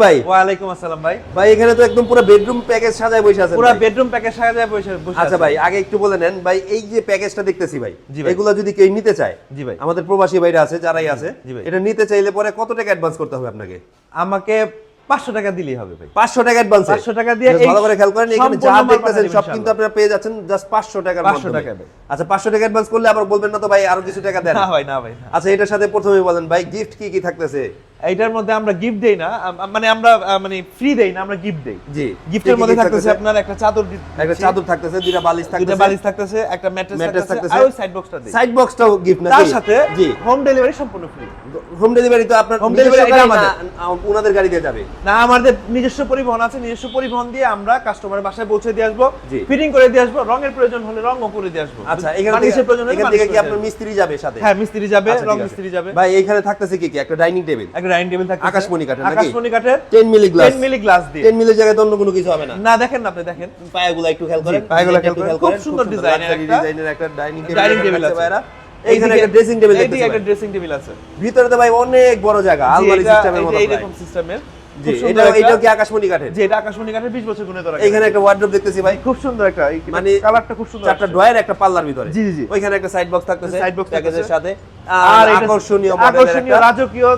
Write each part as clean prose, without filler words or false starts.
ভাই ওয়ালাইকুম আসসালাম ভাই। ভাই এখানে তো একদম পুরো বেডরুম প্যাকেজ সাজায় বসে আছেন। পুরো বেডরুম প্যাকেজ সাজায় বসে আচ্ছা ভাই, আগে একটু বলে নেন ভাই, এই যে প্যাকেজটা দেখতেছি ভাই, জি ভাই। এগুলো যদি কেউ নিতে চায়, জি ভাই। আমাদের প্রবাসী ভাইরা আছে যারাই আছে, জি ভাই। এটা নিতে চাইলে পরে কত টাকা অ্যাডভান্স করতে হবে আপনাকে? আমাকে 500 টাকা দিলেই হবে ভাই। 500 টাকা অ্যাডভান্স। 500 টাকা দিয়ে ভালো করে খেয়াল করেন, এখানে যা সম্পূর্ণ মাল দেখতেছেন পাঠাবেন সব কিন্তু আপনারা পেয়ে যাচ্ছেন জাস্ট 500 টাকার 500 মাধ্যমে। টাকা ভাই। আচ্ছা 500 টাকা অ্যাডভান্স করলে আবার বলবেন না তো ভাই আরো কিছু টাকা দেন? না ভাই, না ভাই, না। আচ্ছা এটার সাথে প্রথমেই বলেন ভাই গিফট কি কি থাকতেছে? এইটার মধ্যে আমরা গিফট দেই না, মানে আমরা মানে ফ্রি দেই না, আমরা গিফট দেই। জি, গিফটের মধ্যে থাকতেছে আপনার একটা চাদর, একটা চাদর থাকতেছে, দুইটা বালিশ থাকতেছে, দুইটা বালিশ থাকতেছে, একটা ম্যাট্রেস থাকতেছে, আর ওই সাইড বক্সটা দেই। সাইড বক্সটাও গিফট নাকি? তার সাথে জি, হোম ডেলিভারি সম্পূর্ণ ফ্রি। হোম ডেলিভারি তো আপনার হোম ডেলিভারি এটা আমাদের, ওনাদের গাড়ি দিয়ে যাবে না আমাদের নিজস্ব পরিবহন আছে, নিজস্ব পরিবহন দিয়ে আমরা কাস্টমারের বাসায় পৌঁছে দিয়ে আসবো, জি। ফিটিং করে দিয়ে আসবো, রঙের প্রয়োজন হলে রঙও করে দিয়ে আসবো। আচ্ছা এখান মালিশের প্রয়োজন হলে থেকে মালিশ কি করে আপনার দিয়ে মিস্ত্রি যাবে সাথে? আসবো। হ্যাঁ, মিস্ত্রি যাবে, আচ্ছা, রং ঠিক আছে। মিস্ত্রি যাবে। ভাই এইখানে থাকতেছে কি কি? একটা ডাইনিং টেবিল, একটা ডাইনিং টেবিল থাকতেছে আকাশমণি কাঠের নাকি? আকাশমণি কাঠের 10 মিলি গ্লাস, 10 মিলি গ্লাস দিয়ে। 10 মিলির জায়গায় তো অন্য কোনো কিছু হবে না? না দেখেন না, আপনি দেখেন পায়াগুলো একটু খেয়াল করেন, পায়াগুলো ডিজাইনটা খেয়াল একটু করেন। খুব সুন্দর ডিজাইনের একটা ডাইনিং ডাইনিং টেবিল টেবিল আছে আছে। ভাইরা। এইখানে একটা ড্রেসিং টেবিল এইদিকে দেখতেছি একটা ভাই। ড্রেসিং টেবিল আছে। ভিতরে তো ভাই অনেক বড় জায়গা, আলমারি সিস্টেমের মতো প্রায়। এইরকম সিস্টেমের। জি, এটাও কি আকাশমণি কাঠের? জি, এটা আকাশমণি কাঠের 20 বছর গুণে ধরা। এইখানে একটা ওয়ার্ডরোব দেখতেছি ভাই, খুব সুন্দর একটা, মানে কালারটা খুব সুন্দর। চারটা ড্রয়ার একটা পাল্লার ভিতরে। জি, জি, জি। ওইখানে একটা সাইড বক্স থাকতেছে, সাইড বক্স প্যাকেজের সাথে। আর আকর্ষণীয় আকর্ষণীয় রাজকীয়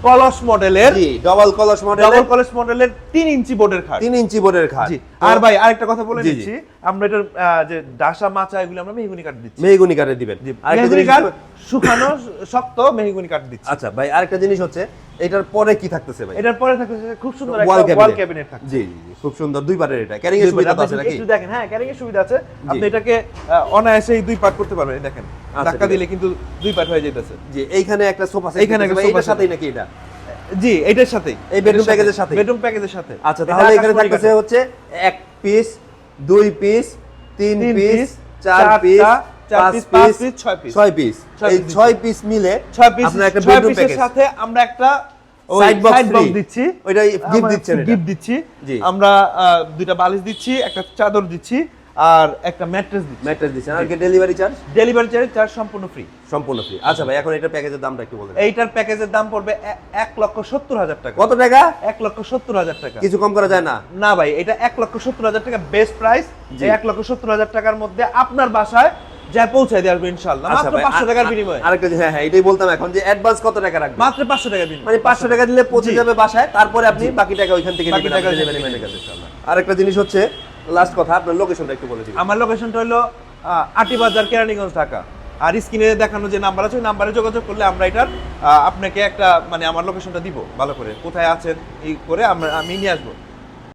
কলস মডেলের, জি, ডাবল কলস মডেলের, ডাবল কলস মডেলের 3 ইঞ্চি বোর্ডের খাট। 3 ইঞ্চি বোর্ডের খাট। জি। আর ভাই আরেকটা কথা বলে জি, জি। নিচ্ছি, আমরা এটার যে ডাসা মাচা এগুলো আমরা মেহগনি কাঠ দিচ্ছি। মেহগনি কাঠের দিবেন। আরেকটা মেহগনি জিনিস, কাঠ শুকানো শক্ত মেহগনি কাঠ দিচ্ছি। আচ্ছা ভাই আরেকটা জিনিস হচ্ছে এটার পরে কি থাকতেছে ভাই? এটার পরে থাকতেছে খুব সুন্দর ওয়াল একটা ওয়াল ক্যাবিনেট থাকছে। জি জি জি, খুব সুন্দর, দুই পারের এটা ক্যারিং এর সুবিধা তো আছে নাকি? একটু দেখেন, হ্যাঁ ক্যারিং এর সুবিধা আছে। আপনি এটাকে অনায়াসেই দুই পার্ট করতে পারবেন, এই দেখেন ধাক্কা দিলে কিন্তু দুই পার্ট হয়ে যাইতেছে। জি, এইখানে একটা সোফা সেট, এইখানে একটা এটার সোফা সাথেই নাকি এটা? জি, এটার সাথেই, এই বেডরুম প্যাকেজের সাথে? বেডরুম প্যাকেজের সাথে। আচ্ছা তাহলে এখানে থাকতেছে হচ্ছে 1 piece, 2 piece, 3 piece, 4 piece, 5 piece, 6 piece. এই 6 পিস মিলে 6 পিস, আপনার একটা 6 বেডরুম পিসের প্যাকেজ। সাথে আমরা একটা সাইড বক্স দিচ্ছি, ওইটা গিফট দিচ্ছেন? গিফট দিচ্ছি। জি। আমরা দুইটা বালিশ দিচ্ছি, একটা চাদর দিচ্ছি, আর একটা ম্যাট্রেস দিচ্ছি। ম্যাট্রেস দিচ্ছেন। আর কি ডেলিভারি চার্জ? ডেলিভারি চার্জ সম্পূর্ণ ফ্রি। সম্পূর্ণ ফ্রি। আচ্ছা ভাই এখন এটার প্যাকেজের দামটা একটু বলেন। এইটার প্যাকেজের দাম পড়বে 1,70,000 টাকা। কত টাকা? 1,70,000 টাকা। কিছু কম করা যায় না? না ভাই, এটা 1,70,000 টাকা বেস্ট প্রাইস। জি। এই 1,70,000 টাকার মধ্যে আপনার বাসায় যা পৌঁছে দিয়ে আসবে ইনশাআল্লাহ, আচ্ছা মাত্র ভাই, 500 টাকার বিনিময়ে। আরেকটা হ্যাঁ হ্যাঁ এটাই বলতাম এখন, যে অ্যাডভান্স কত টাকা রাখবেন? মাত্র 500 টাকার বিনিময়ে। মানে 500 টাকা দিলে পৌঁছে জি। যাবে বাসায়, তারপরে আপনি বাকি টাকা ওইখান থেকে বাকি নেবেন টাকা আপনার ডেলিভারি ম্যানের কাছে ইনশাআল্লাহ। আরেকটা জিনিস হচ্ছে, লাস্ট কথা, আপনার লোকেশনটা একটু বলে দিবেন। আমার লোকেশনটা হলো আটিবাজার, কেরানীগঞ্জ, ঢাকা। আর স্ক্রিনে দেখানো যে নাম্বার আছে ওই নাম্বারে যোগাযোগ করলে আমরা এটার আপনাকে একটা মানে আমার লোকেশনটা দিব, ভালো করে কোথায় আছেন এই করে আমি নিয়ে আসবো।